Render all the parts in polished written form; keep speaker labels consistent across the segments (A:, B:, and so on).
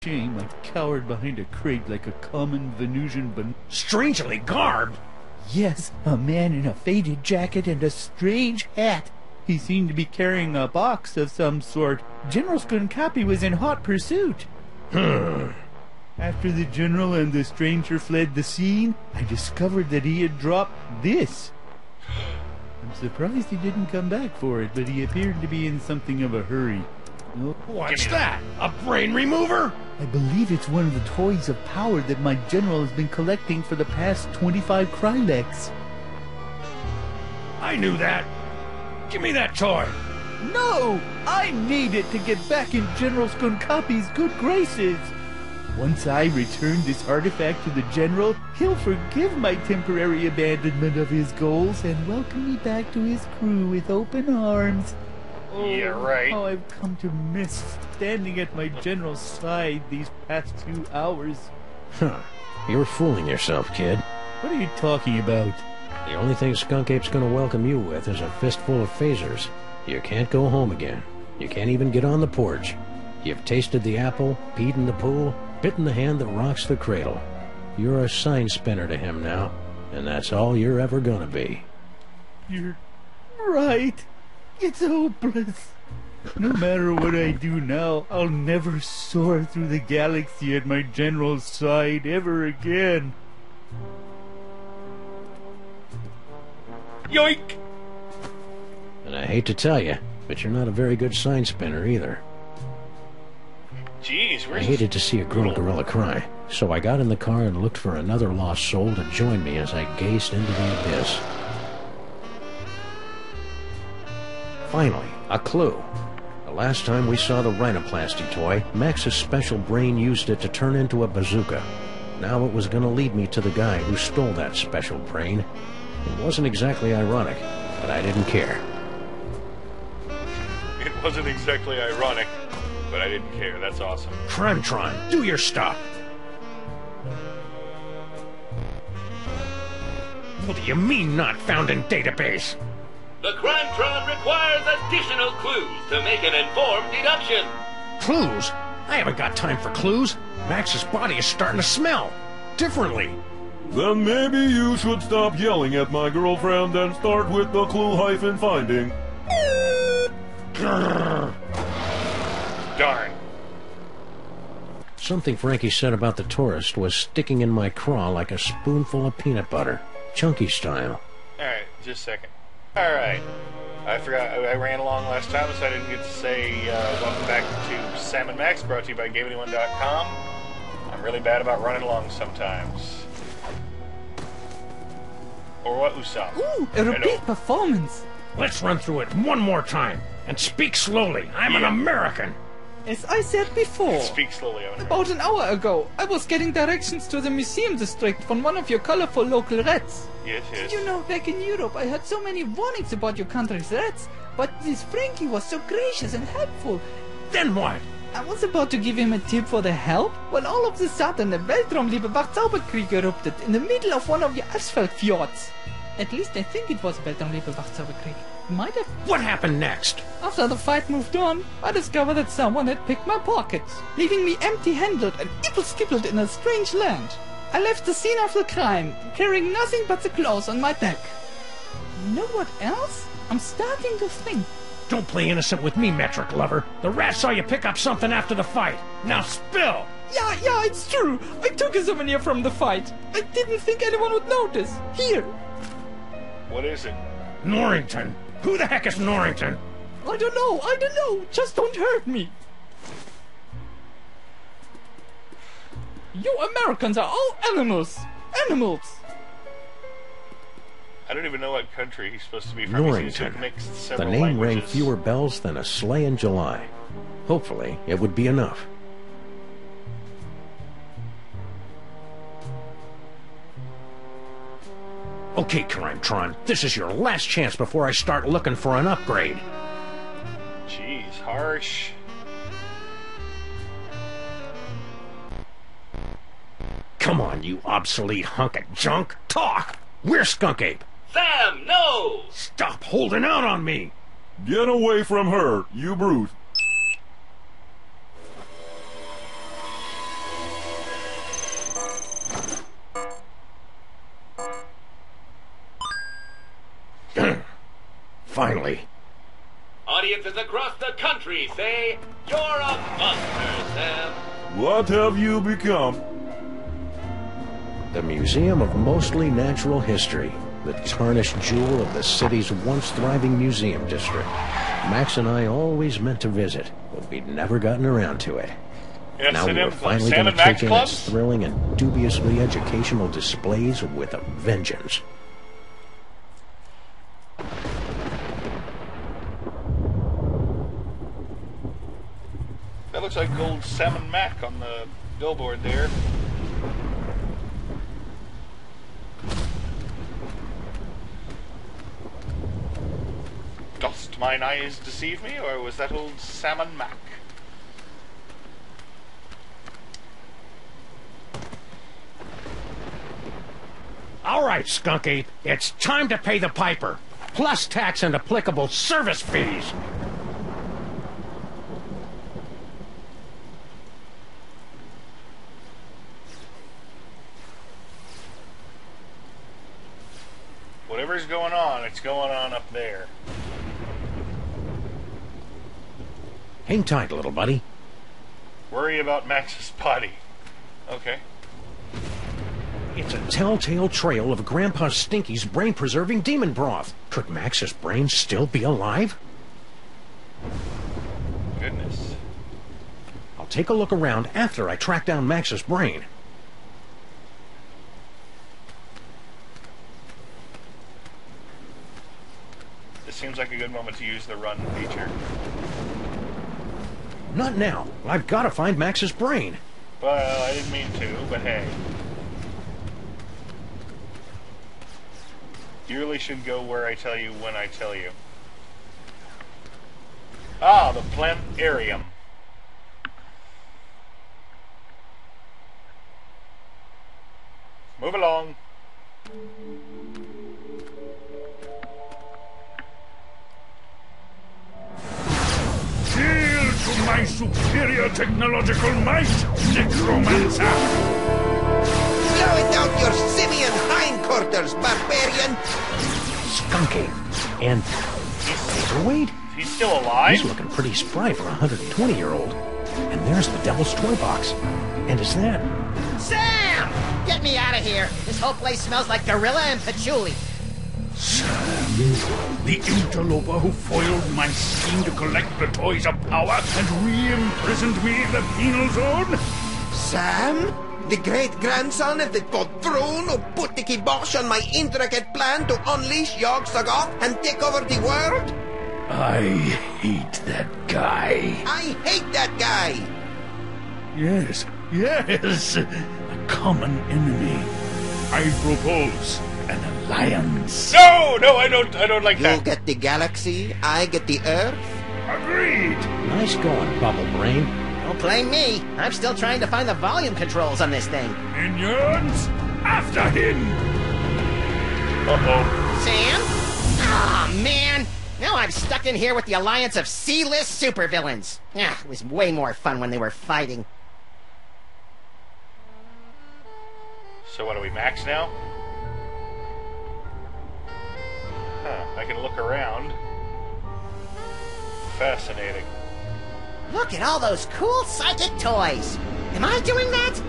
A: shame, I cowered behind a crate like a common Venusian
B: Strangely garbed?
A: Yes, a man in a faded jacket and a strange hat. He seemed to be carrying a box of some sort. General Skunkapi was in hot pursuit. After the general and the stranger fled the scene, I discovered that he had dropped this. I'm surprised he didn't come back for it, but he appeared to be in something of a hurry. Oh,
B: What's that? A brain remover?
A: I believe it's one of the toys of power that my general has been collecting for the past 25 Kryleks.
B: I knew that. Give me that toy.
A: No! I need it to get back in General Skunkapi's good graces. Once I return this artifact to the general, he'll forgive my temporary abandonment of his goals and welcome me back to his crew with open arms. Oh,
C: yeah, right.
A: How I've come to miss standing at my general's side these past few hours.
D: Huh. You're fooling yourself, kid.
A: What are you talking about?
D: The only thing Skunk Ape's gonna welcome you with is a fistful of phasers. You can't go home again. You can't even get on the porch. You've tasted the apple, peed in the pool, bitten the hand that rocks the cradle. You're a sign spinner to him now, and that's all you're ever gonna be.
A: You're right. It's hopeless. No matter what I do now, I'll never soar through the galaxy at my general's side ever again.
C: Yoink!
D: And I hate to tell you, but you're not a very good sign spinner either.
C: Jeez,
D: I
C: where's
D: hated to see a girl gorilla cry, so I got in the car and looked for another lost soul to join me as I gazed into the abyss. Finally, a clue. The last time we saw the rhinoplasty toy, Max's special brain used it to turn into a bazooka. Now it was going to lead me to the guy who stole that special brain. It wasn't exactly ironic, but I didn't care.
C: It wasn't exactly ironic, but I didn't care. That's awesome.
B: Crimetron, do your stuff. What do you mean not found in database?
E: The Crimetron requires additional clues to make an informed deduction.
B: Clues? I haven't got time for clues. Max's body is starting to smell differently.
F: Then maybe you should stop yelling at my girlfriend and start with the clue-finding.
B: Grrr.
C: Darn.
D: Something Frankie said about the tourist was sticking in my craw like a spoonful of peanut butter, chunky style.
C: Alright, just a second. Alright. I forgot, I ran along last time, so I didn't get to say welcome back to Sam and Max, brought to you by GameAnyone.com. I'm really bad about running along sometimes. Or what, Usopp?
G: Ooh, a repeat performance.
B: Let's run through it one more time. And speak slowly. I'm an American.
G: As I said before,
C: Speak slowly, I'm
G: about an hour ago, I was getting directions to the museum district from one of your colorful local rats.
C: Yes, yes.
G: You know, back in Europe, I heard so many warnings about your country's rats, but this Frankie was so gracious and helpful.
B: Then what?
G: I was about to give him a tip for the help, when all of a sudden a Weltraumliebe Wachzauberkrieg erupted in the middle of one of your asphalt fjords. At least I think it was Weltraumliebe Wachzauberkrieg. Might have.
B: What happened next?
G: After the fight moved on, I discovered that someone had picked my pockets, leaving me empty-handed and ipple-skippled in a strange land. I left the scene of the crime, carrying nothing but the clothes on my back. You know what else? I'm starting to think.
B: Don't play innocent with me, metric lover. The rat saw you pick up something after the fight. Now spill!
G: Yeah, it's true. I took a souvenir from the fight. I didn't think anyone would notice. Here.
C: What is it?
B: Norrington. Who the heck is Norrington?
G: I don't know. Just don't hurt me. You Americans are all animals. Animals.
C: I don't even know what country he's supposed to be from.
D: Norrington. The name rang fewer bells than a sleigh in July. Hopefully, it would be enough.
B: Okay, Crimetron, this is your last chance before I start looking for an upgrade.
C: Jeez, harsh.
B: Come on, you obsolete hunk of junk. Talk! Where's Skunk Ape?
E: Sam, no!
B: Stop holding out on me!
F: Get away from her, you brute.
D: finally.
E: Audiences across the country say, you're a monster, Sam.
F: What have you become?
D: The Museum of Mostly Natural History, the tarnished jewel of the city's once thriving museum district. Max and I always meant to visit, but we'd never gotten around to it.
C: Yes,
D: Now we were finally
C: Sam
D: going to
C: and Max
D: take in
C: clubs?
D: its thrilling and dubiously educational displays with a vengeance.
C: That looks like old Sam and Mac on the billboard there. Dost mine eyes deceive me, or was that old Sam and Mac?
B: All right, Skunk Ape, it's time to pay the piper, plus tax and applicable service fees.
C: Whatever's going on, it's going on up there.
D: Hang tight, little buddy.
C: Worry about Max's potty. Okay.
D: It's a telltale trail of Grandpa Stinky's brain-preserving demon broth. Could Max's brain still be alive?
C: Goodness.
D: I'll take a look around after I track down Max's brain.
C: This seems like a good moment to use the run feature.
D: Not now. I've got to find Max's brain.
C: Well, I didn't mean to, but hey. You really should go where I tell you when I tell you. Ah, the planetarium. Move along.
F: Hail to my superior technological might, necromancer!
H: Blow it out your simian hindquarters, barbarian!
D: Skunky. And overweight?
C: He's still alive?
D: He's looking pretty spry for a 120-year-old. And there's the Devil's Toy Box. And is that...
I: Sam! Get me out of here. This whole place smells like gorilla and patchouli.
F: Sam, the interloper who foiled my scheme to collect the Toys of Power and re-imprisoned me in the penal zone?
H: Sam? The great-grandson of the Podrone who put the kibosh on my intricate plan to unleash Yog-Sothoth and take over the world?
F: I hate that guy.
H: I hate that guy!
F: Yes, a common enemy. I propose an alliance.
C: No, I don't like
H: You
C: that.
H: get the galaxy, I get the Earth.
F: Agreed.
D: Nice going, Bubble Brain.
I: Don't blame me. I'm still trying to find the volume controls on this thing.
F: Minions, after him.
C: Uh-oh.
I: Sam? Aw, man. Now I'm stuck in here with the alliance of C-list supervillains. It was way more fun when they were fighting.
C: So what, are we max now? Huh, I can look around. Fascinating.
I: Look at all those cool psychic toys. Am I doing that?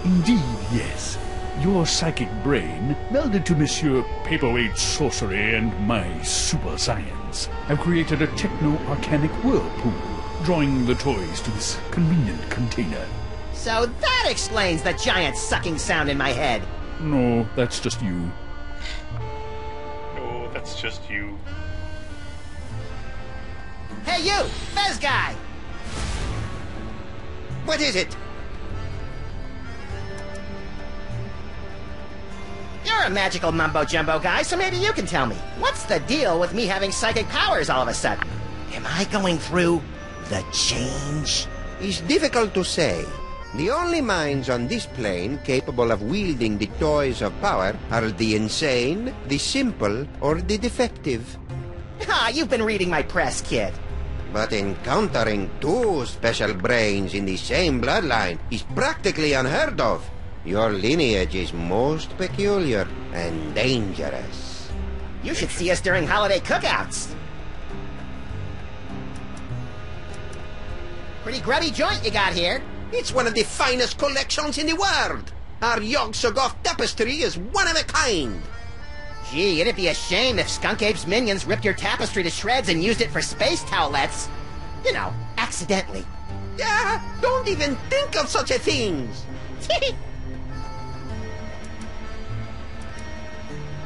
A: Indeed, yes. Your psychic brain, melded to Monsieur Paperweight Sorcery and my super science, have created a techno-arcanic whirlpool, drawing the toys to this convenient container.
I: So that explains the giant sucking sound in my head.
A: No, that's just you.
C: Oh, that's just you.
I: Hey you, Fez guy!
H: What is it?
I: You're a magical mumbo-jumbo guy, so maybe you can tell me. What's the deal with me having psychic powers all of a sudden? Am I going through the change?
H: It's difficult to say. The only minds on this plane capable of wielding the Toys of Power are the insane, the simple, or the defective.
I: Ah, you've been reading my press, kid.
H: But encountering two special brains in the same bloodline is practically unheard of. Your lineage is most peculiar and dangerous.
I: You should see us during holiday cookouts. Pretty grubby joint you got here.
H: It's one of the finest collections in the world. Our Yog-Sothoth tapestry is one of a kind.
I: Gee, it'd be a shame if Skunk Ape's minions ripped your tapestry to shreds and used it for space towelettes. You know, accidentally.
H: Yeah, don't even think of such a thing.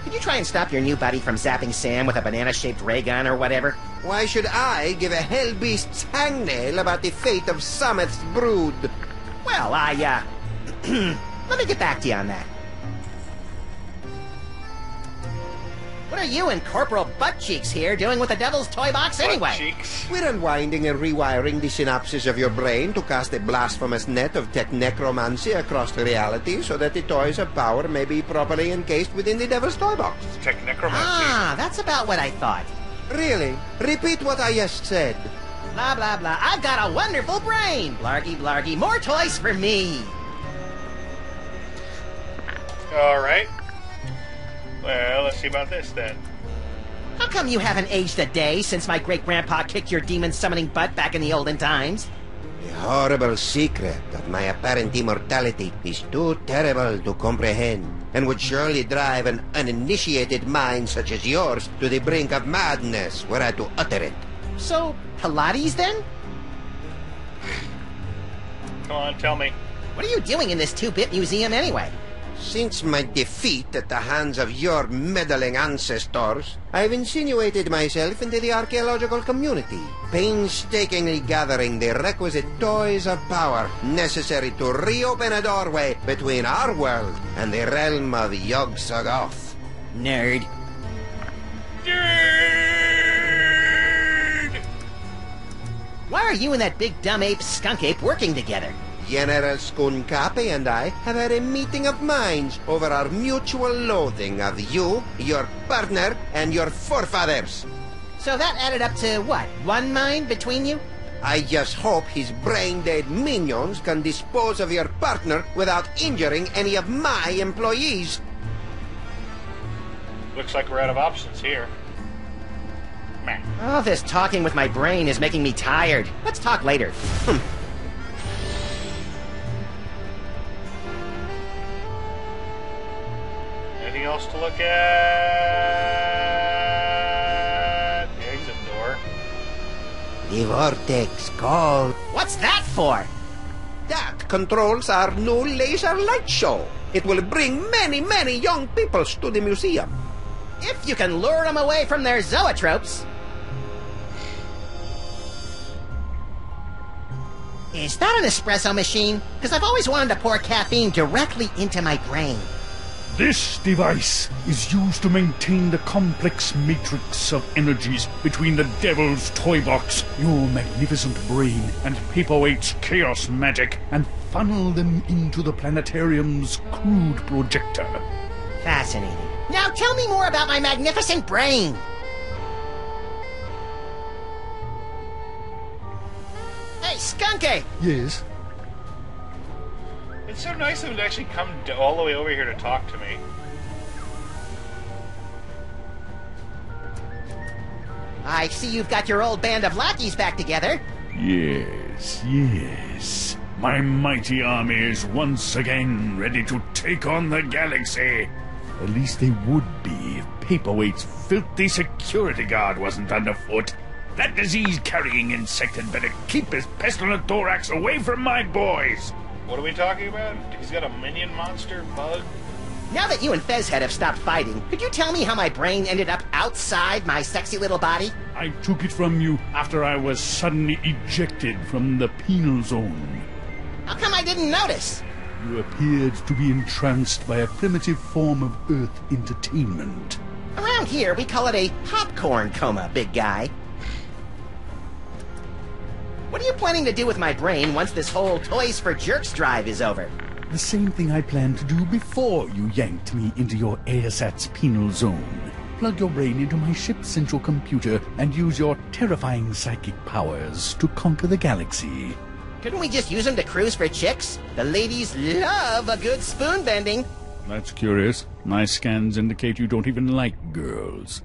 I: Could you try and stop your new buddy from zapping Sam with a banana-shaped ray gun or whatever?
H: Why should I give a hell-beast's hangnail about the fate of Sameth's brood?
I: Well, let me get back to you on that. What are you and Corporal Butt-Cheeks here doing with the Devil's Toy Box anyway?
C: Butt-Cheeks?
H: We're unwinding and rewiring the synapses of your brain to cast a blasphemous net of technecromancy across reality so that the toys of power may be properly encased within the Devil's Toy Box.
C: Technecromancy.
I: Ah, that's about what I thought.
H: Really? Repeat what I just said.
I: Blah, blah, blah. I've got a wonderful brain. Blargy, blargy. More toys for me.
C: All right. Well, let's see about this then.
I: How come you haven't aged a day since my great-grandpa kicked your demon-summoning butt back in the olden times?
H: The horrible secret of my apparent immortality is too terrible to comprehend, and would surely drive an uninitiated mind such as yours to the brink of madness were I to utter it.
I: So, Pilates then?
C: Come on, tell me.
I: What are you doing in this 2-bit museum anyway?
H: Since my defeat at the hands of your meddling ancestors, I've insinuated myself into the archaeological community, painstakingly gathering the requisite toys of power necessary to reopen a doorway between our world and the realm of Yog-Sothoth.
I: Nerd.
C: Nerd!
I: Why are you and that big dumb ape, Skunk Ape, working together?
H: General Skunkapi and I have had a meeting of minds over our mutual loathing of you, your partner, and your forefathers.
I: So that added up to what? 1 mind between you?
H: I just hope his brain-dead minions can dispose of your partner without injuring any of my employees.
C: Looks like we're out of options here. Meh.
I: All this talking with my brain is making me tired. Let's talk later.
C: Anything else to look at? Yeah, he's a door.
H: The vortex call.
I: What's that for?
H: That controls our new laser light show. It will bring many, many young peoples to the museum.
I: If you can lure them away from their zoetropes. Is that an espresso machine? Because I've always wanted to pour caffeine directly into my brain.
F: This device is used to maintain the complex matrix of energies between the Devil's Toy Box, your magnificent brain, and Paperweight's chaos magic, and funnel them into the planetarium's crude projector.
I: Fascinating. Now tell me more about my magnificent brain. Hey, Skunky!
F: Yes?
C: It's so nice of him to actually come all the way over here to talk to me.
I: I see you've got your old band of lackeys back together.
F: Yes, yes. My mighty army is once again ready to take on the galaxy. At least they would be if Paperweight's filthy security guard wasn't underfoot. That disease-carrying insect had better keep his pestilent thorax away from my boys.
C: What are we talking about? He's got a minion monster bug?
I: Now that you and Fezhead have stopped fighting, could you tell me how my brain ended up outside my sexy little body?
F: I took it from you after I was suddenly ejected from the penal zone.
I: How come I didn't notice?
F: You appeared to be entranced by a primitive form of Earth entertainment.
I: Around here, we call it a popcorn coma, big guy. What are you planning to do with my brain once this whole Toys for Jerks drive is over?
F: The same thing I planned to do before you yanked me into your ASAT's penal zone. Plug your brain into my ship's central computer and use your terrifying psychic powers to conquer the galaxy.
I: Couldn't we just use them to cruise for chicks? The ladies love a good spoon bending.
F: That's curious. My scans indicate you don't even like girls.